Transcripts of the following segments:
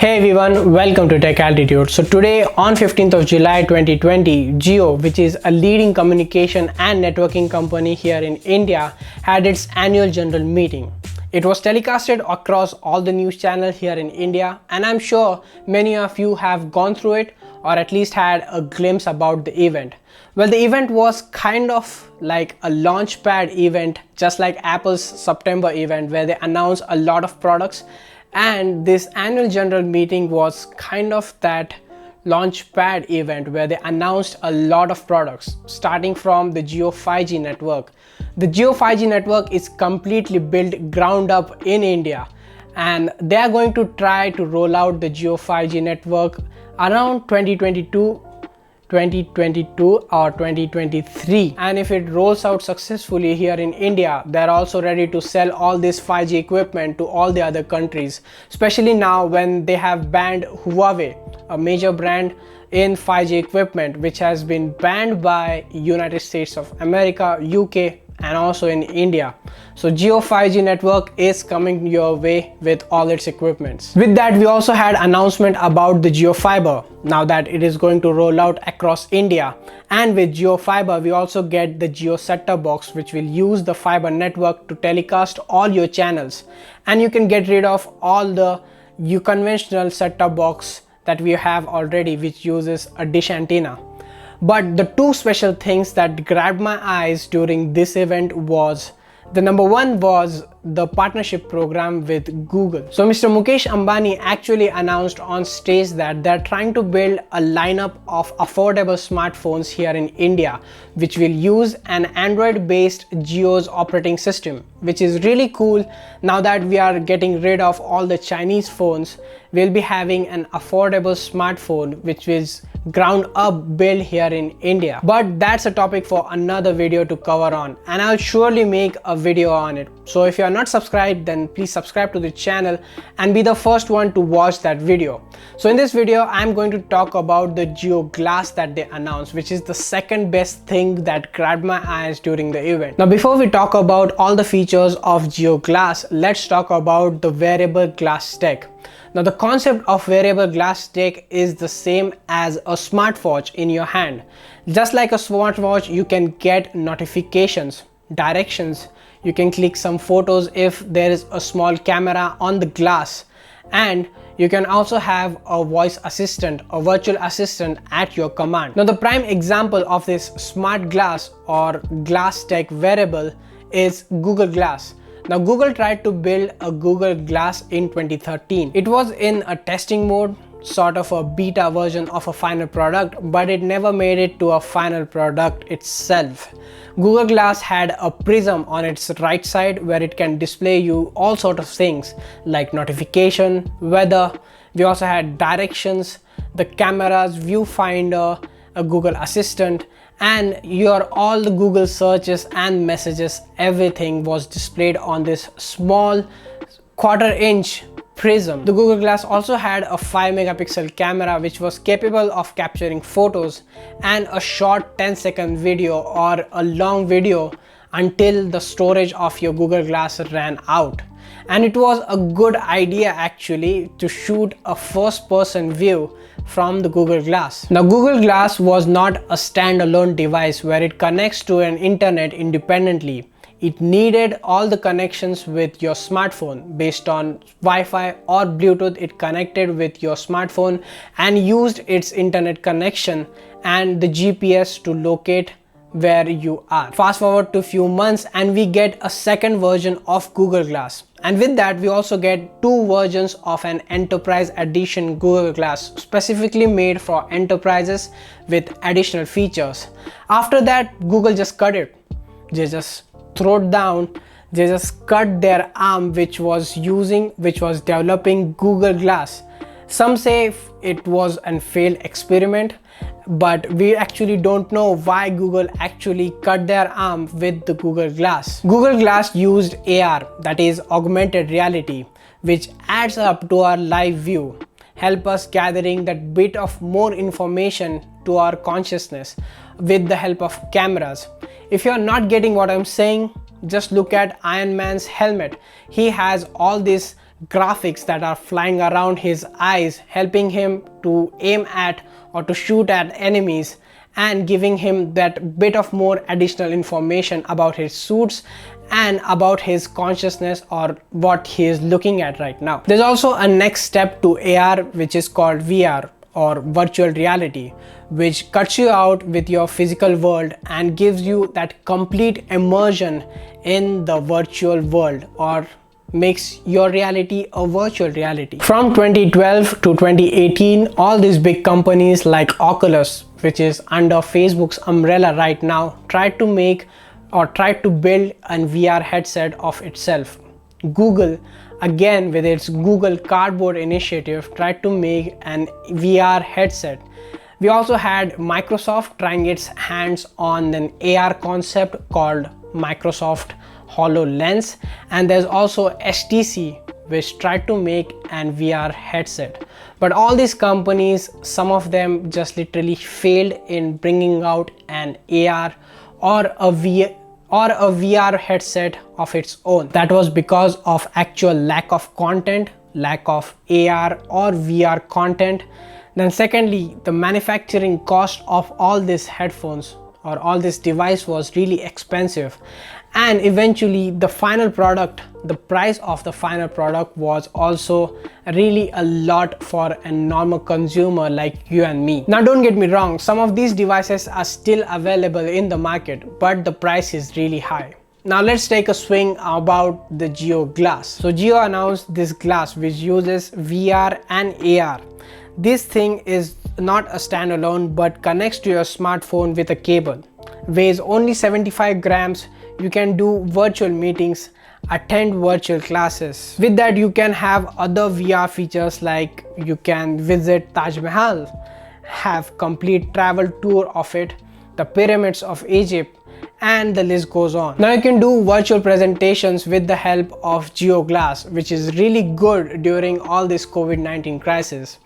Hey everyone, welcome to Tech Altitude. So today on 15th of July 2020, Jio, which is a leading communication and networking company here in India, had its annual general meeting. It was telecasted across all the news channels here in India, and I'm sure many of you have gone through it or at least had a glimpse about the event. Well, the event was kind of like a launchpad event, just like Apple's September event where they announced a lot of products. And this annual general meeting was kind of that launchpad event where they announced a lot of products, starting from the Jio 5G network. The Jio 5G network is completely built ground up in India, and they are going to try to roll out the Jio 5G network around 2022 or 2023, and if it rolls out successfully here in India, they're also ready to sell all this 5G equipment to all the other countries, especially now when they have banned Huawei, a major brand in 5G equipment, which has been banned by United States of America, UK, and also in India. So Jio 5G network is coming your way with all its equipments. With that, we also had announcement about the Jio Fiber, now that it is going to roll out across India. And with Jio Fiber, we also get the Jio set-top box, which will use the fiber network to telecast all your channels. And you can get rid of all the conventional set-top box that we have already, which uses a dish antenna. But the two special things that grabbed my eyes during this event was, the number one was the partnership program with Google. So Mr. Mukesh Ambani actually announced on stage that they're trying to build a lineup of affordable smartphones here in India, which will use an Android-based Jio's operating system, which is really cool. Now that we are getting rid of all the Chinese phones, we'll be having an affordable smartphone which is ground up built here in India. But that's a topic for another video to cover on, and I'll surely make a video on it. So if you're not subscribed, then please subscribe to the channel and be the first one to watch that video. So in this video, I'm going to talk about the Jio Glass that they announced, which is the second best thing that grabbed my eyes during the event. Now before we talk about all the features of Jio Glass, let's talk about the wearable glass tech. Now the concept of wearable glass tech is the same as a smartwatch in your hand. Just like a smartwatch, you can get notifications, directions, you can click some photos if there is a small camera on the glass, and you can also have a voice assistant, a virtual assistant at your command. Now the prime example of this smart glass or glass tech wearable is Google Glass. Now Google tried to build a Google Glass in 2013. It was in a testing mode, sort of a beta version of a final product, but it never made it to a final product itself. Google Glass had a prism on its right side where it can display you all sorts of things like notification, weather. We also had directions, the cameras, viewfinder, a Google Assistant, and all the Google searches and messages, everything was displayed on this small quarter-inch prism. The Google Glass also had a 5 megapixel camera which was capable of capturing photos and a short 10-second video or a long video until the storage of your Google Glass ran out. And it was a good idea actually to shoot a first-person view from the Google Glass. Now Google Glass was not a standalone device where it connects to an internet independently. It needed all the connections with your smartphone. Based on Wi-Fi or Bluetooth, it connected with your smartphone and used its internet connection and the GPS to locate where you are. Fast forward to a few months and we get a second version of Google Glass. And with that, we also get two versions of an Enterprise Edition Google Glass, specifically made for enterprises with additional features. After that, Google just cut it. They just threw it down. They just cut their arm which was developing Google Glass. Some say it was a failed experiment, but we actually don't know why Google actually cut their arm with the Google Glass. Google Glass used AR, that is augmented reality, which adds up to our live view, help us gathering that bit of more information to our consciousness with the help of cameras. If you're not getting what I'm saying, just look at Iron Man's helmet. He has all these graphics that are flying around his eyes, helping him to aim at or to shoot at enemies, and giving him that bit of more additional information about his suits and about his consciousness or what he is looking at right now. There's also a next step to AR, which is called VR or virtual reality, which cuts you out with your physical world and gives you that complete immersion in the virtual world, or makes your reality a virtual reality. From 2012 to 2018, all these big companies like Oculus, which is under Facebook's umbrella right now, tried to build a VR headset of itself. Google, again with its Google Cardboard initiative, tried to make an VR headset. We also had Microsoft trying its hands on an AR concept called Microsoft HoloLens, and there's also HTC, which tried to make an VR headset. But all these companies, some of them just literally failed in bringing out an AR or a VR headset of its own. That was because of actual lack of content, lack of AR or VR content. Then secondly, the manufacturing cost of all these headphones or all this device was really expensive, and eventually the final product, the price of the final product was also really a lot for a normal consumer like you and me. Now don't get me wrong, some of these devices are still available in the market, but the price is really high. Now let's take a swing about the Geo Glass. So Geo announced this glass which uses VR and AR. This thing is not a standalone but connects to your smartphone with a cable. Weighs only 75 grams. You can do virtual meetings, attend virtual classes. With that, you can have other VR features like you can visit Taj Mahal, have complete travel tour of it, the pyramids of Egypt, and the list goes on. Now you can do virtual presentations with the help of Geo Glass, which is really good during all this COVID-19 crisis.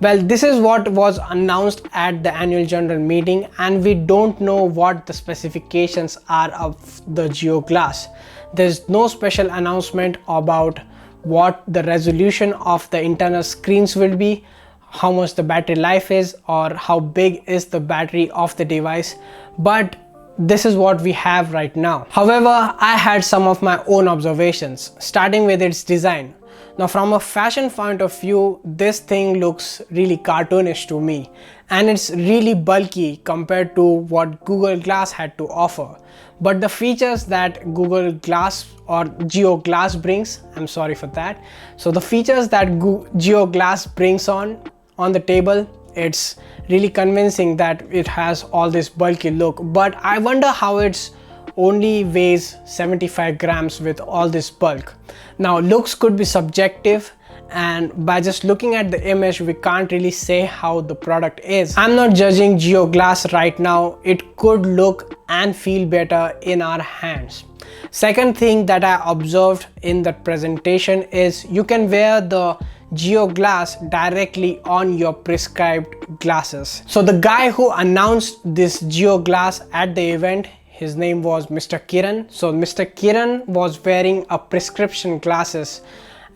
Well, this is what was announced at the annual general meeting, and we don't know what the specifications are of the Geo Glass. There's no special announcement about what the resolution of the internal screens will be, how much the battery life is, or how big is the battery of the device, but this is what we have right now. However, I had some of my own observations, starting with its design. Now from a fashion point of view, this thing looks really cartoonish to me, and it's really bulky compared to what Google Glass had to offer. But the features that Google Glass or Geo Glass brings, I'm sorry for that. So the features that Geo Glass brings on the table, it's really convincing that it has all this bulky look. But I wonder how it's only weighs 75 grams with all this bulk. Now looks could be subjective, and by just looking at the image we can't really say how the product is. I'm not judging Geo Glass right now. It could look and feel better in our hands. Second thing that I observed in the presentation is you can wear the Geo Glass directly on your prescribed glasses. So the guy who announced this Geo Glass at the event, his name was Mr. Kiran. So Mr. Kiran was wearing a prescription glasses,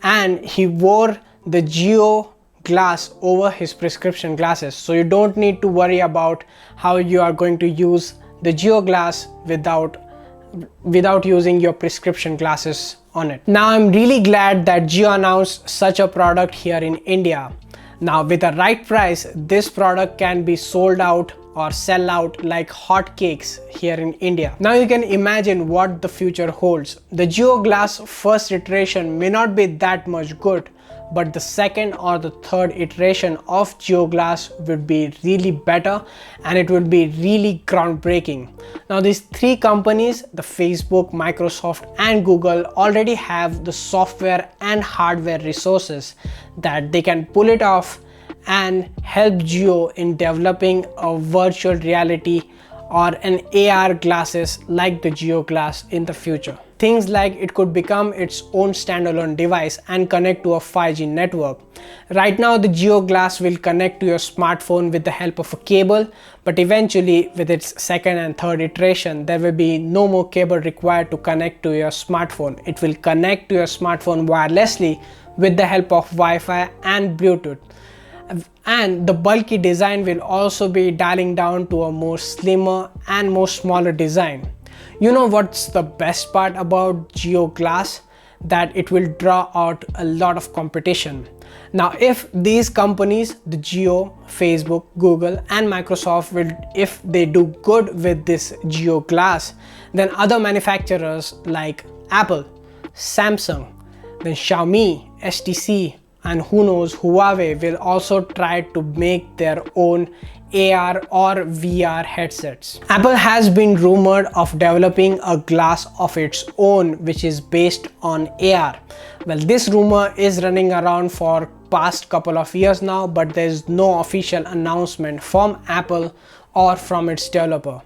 and he wore the Geo Glass over his prescription glasses. So you don't need to worry about how you are going to use the Geo Glass without using your prescription glasses on it. Now I'm really glad that Geo announced such a product here in India. Now with the right price, this product can be sold out or sell out like hotcakes here in India. Now you can imagine what the future holds. The Geo Glass first iteration may not be that much good, but the second or the third iteration of Geo Glass would be really better, and it would be really groundbreaking. Now these three companies, the Facebook, Microsoft and Google, already have the software and hardware resources that they can pull it off and help Geo in developing a virtual reality or an AR glasses like the Geo Glass in the future. things like it could become its own standalone device and connect to a 5G network. Right now the Jio Glass will connect to your smartphone with the help of a cable, but eventually with its second and third iteration there will be no more cable required to connect to your smartphone. It will connect to your smartphone wirelessly with the help of Wi-Fi and Bluetooth. And the bulky design will also be dialing down to a more slimmer and more smaller design. You know what's the best part about Jio Glass? That it will draw out a lot of competition. Now if these companies, the Jio, Facebook, Google and Microsoft if they do good with this Jio Glass, then other manufacturers like Apple, Samsung, then Xiaomi, HTC and who knows, Huawei will also try to make their own AR or VR headsets. Apple has been rumored of developing a glass of its own which is based on AR. Well, this rumor is running around for past couple of years now, but there is no official announcement from Apple or from its developer.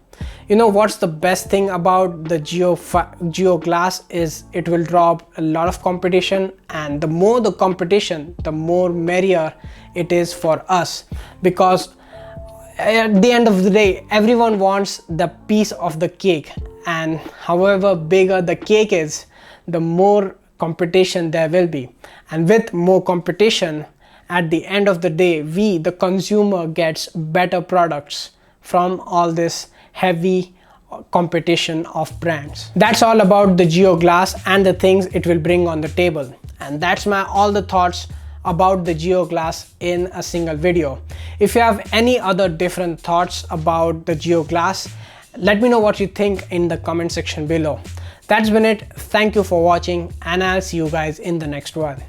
You know what's the best thing about the Jio Glass is it will draw a lot of competition, and the more the competition, the more merrier it is for us, because at the end of the day everyone wants the piece of the cake, and however bigger the cake is, the more competition there will be. And with more competition, at the end of the day we, the consumer, gets better products from all this heavy competition of brands. That's all about the Jio Glass and the things it will bring on the table, and that's all the thoughts about the Jio Glass in a single video. If you have any other different thoughts about the Jio Glass, let me know what you think in the comment section below. That's been it. Thank you for watching, and I'll see you guys in the next one.